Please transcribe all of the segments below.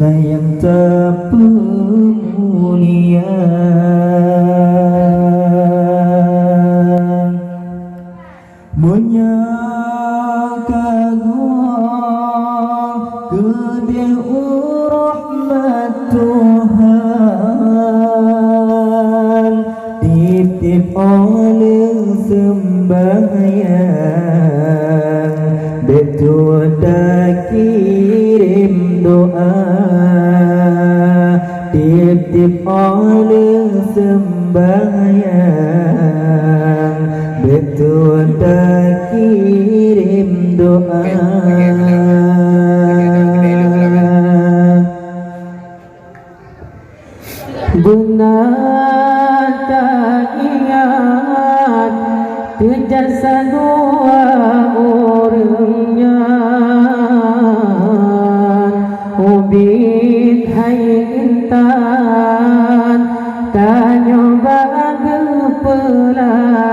sayang terpemulia. Menyangka gede rahmat Tuhan, titip oleh sembahyang, betul dah kirim doa, titip oleh sembahyang, betul dah kirim doa. Benar tak ingat terjasa dua orangnya, Ubid hai intan tak nyoba kepelarang.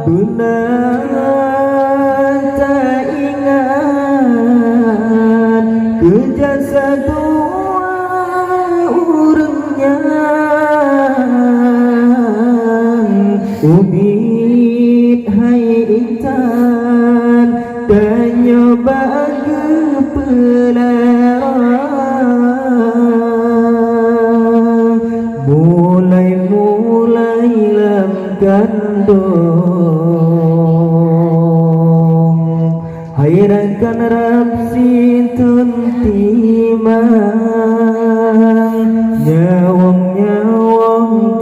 Benar tak ingat terjasa dua Ubid hai intan dan nyoba kepelarang. Mulai lam kandung, hairankan rapsi tuntimang, nyawang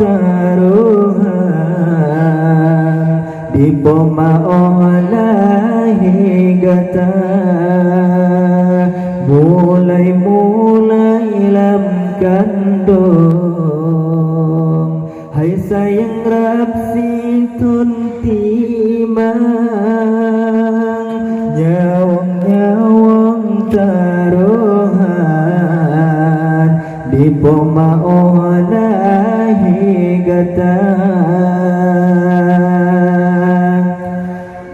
taruhan di poma olahi gata. Mulai lam kandung, hai sayang rapsi tuntimang, nyawang taruhan di poma olahi gata.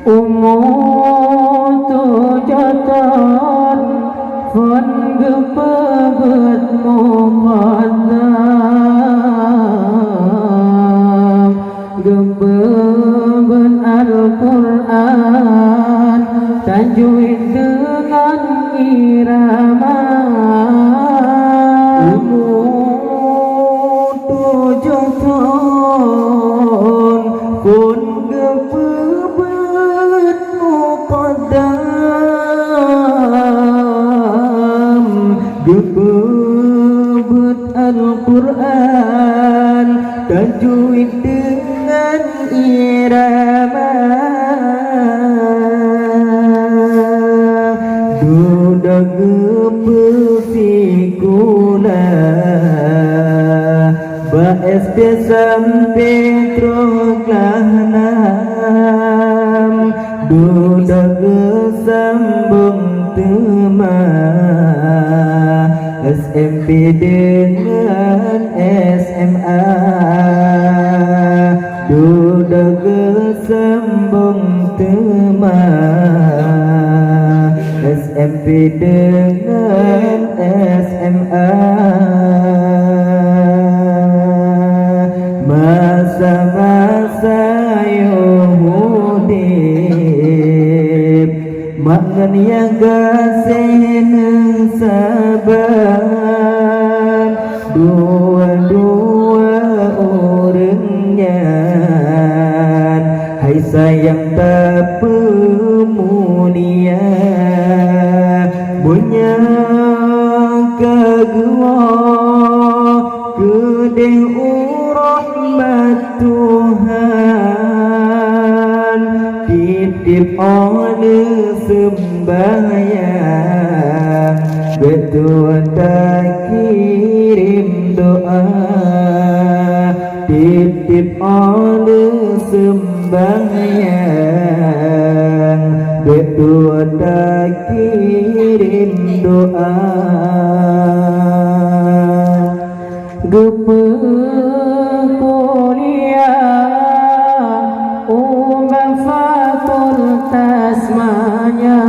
Umur tujuan fon gepebet muqaddam, gepebet Al-Quran tajwid dengan irama. Umur tujuan fon gepebet muqaddam, gepebet Al-Quran tajwid dengan irama. Duda gepesikula baes sampai teroklanam, duda gesambung tema SMP dengan SMA, duda gesambung tema SMP dengan SMA. Masa-masa Yahudib mangan yang gasih sabar, dua orangnya, hai sayang tak pemulia. Menyangka gua gede rahmat Tuhan, titip oleh sembahyang, betul tak kirim doa, titip oleh sembahyang, betul tak kirim doa. Gepe kuliah fakultas manya,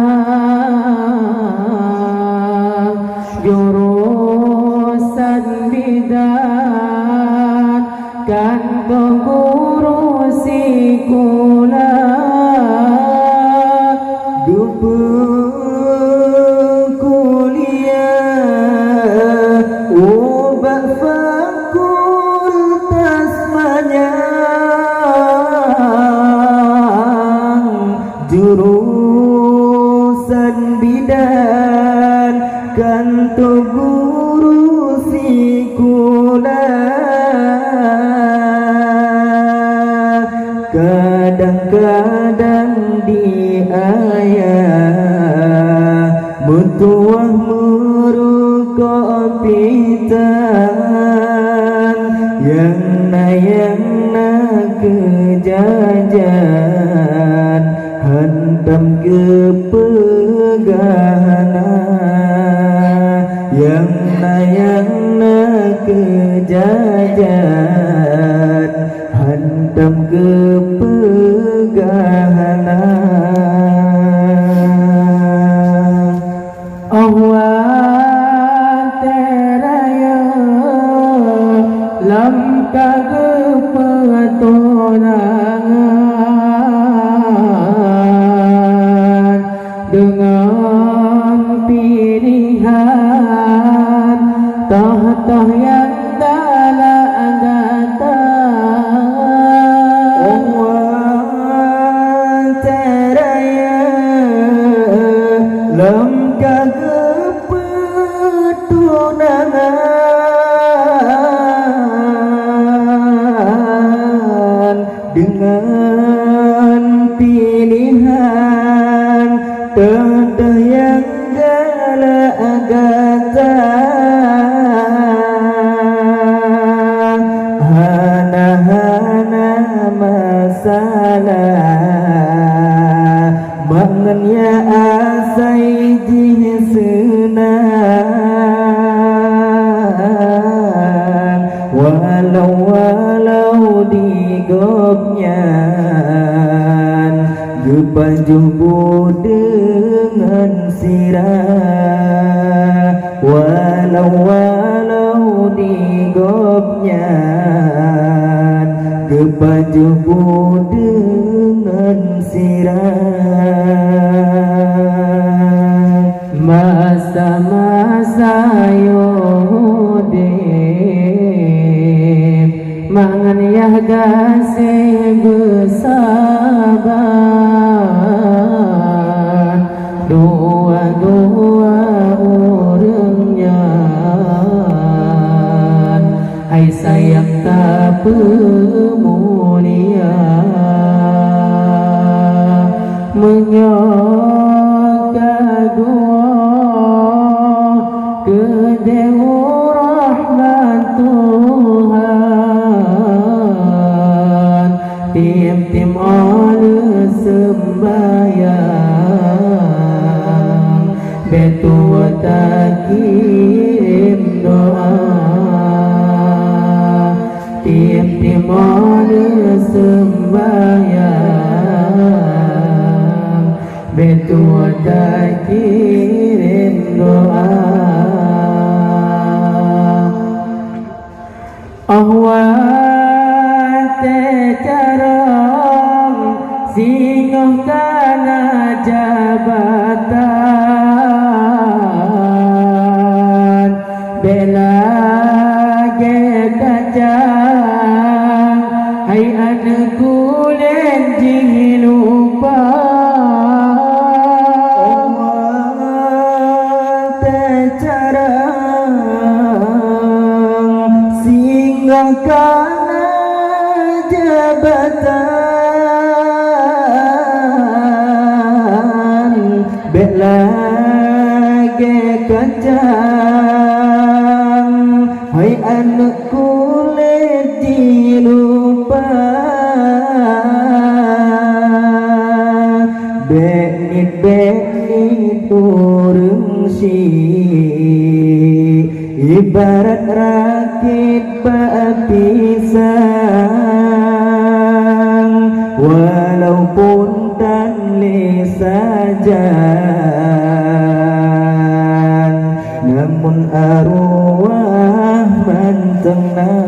Dupe kuliah obat fakultas manyang jurusan bidan kanto guru sikulah kadang-kadang diayah mutuah merukuk pitan yang na kejajan hantam ke pegana yang na kejajan hantam ke pegana Awan teraya lam kagepetonangan dengan pilihan tahta yang dalam datang Awan teraya lam kagepetonangan dengan pilihan teteh yang gala agata hana masalah mangennya asai jisenang walau digopnya gepajubu dengan sirah walau digopnya gepajubu dengan sirah masa-masa yudhib mangan yah gasih bersabar dua-dua orangnya hai sayang tak pemulia menyoga dua kedewa rahmat Tuhan tim-tim oleh sembahyang betua tak kirim doa tim-tim oleh sembahyang betua tak kirim doa ahwat tecarang singoh kana jabatan bela ge kacang hai anku len jing lupa karena jabatan belage kacang hai anak kulit dilupa benit urung si ibarat rakit pisang walaupun tanli saja namun arwah mantengah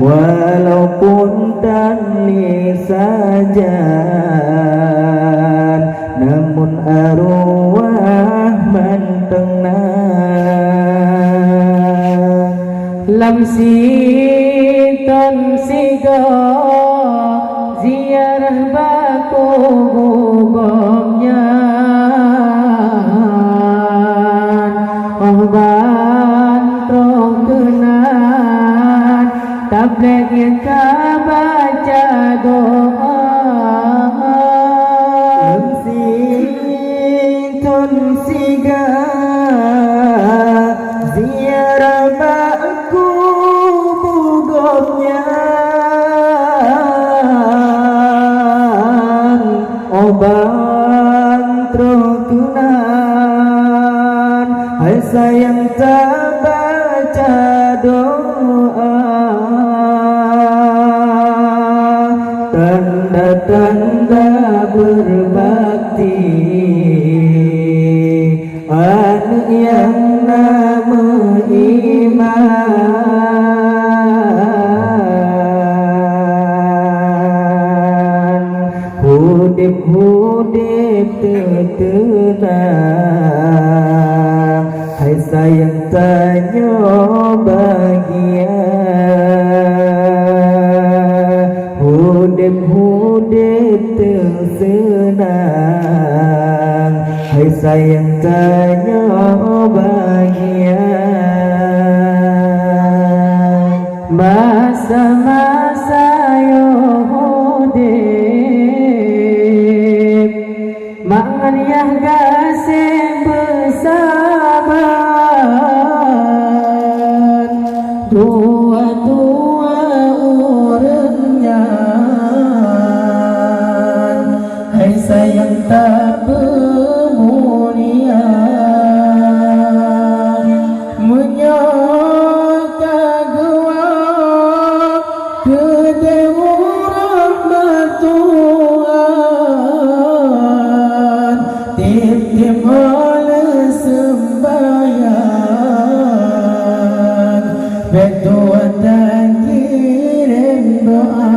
walaupun tanli saja arwah mentenang lam siton siga ziarah baku gugomnya bantroh kenan tablet kita baca doa Sintun siga ziarah baku bugotnya oban trokunan hai sayang tak baca doa tanda-tanda berbakti anak yang nama iman hudip tenang hai sayang tanya bahagia hudip tersenang hai sayang tanya bahagia masa-masa yo hudip mangan yah gasing bersabar tua-tua urangnya hai sayang tak bermulia menyaka gua kedewa rahmat Tuhan tim-tim oleh sembahyang berdoa dan kirim doa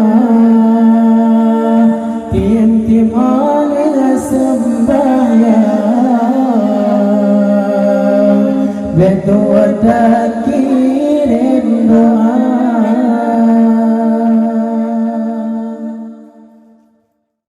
tim-tim oleh sembahyang berdoa dan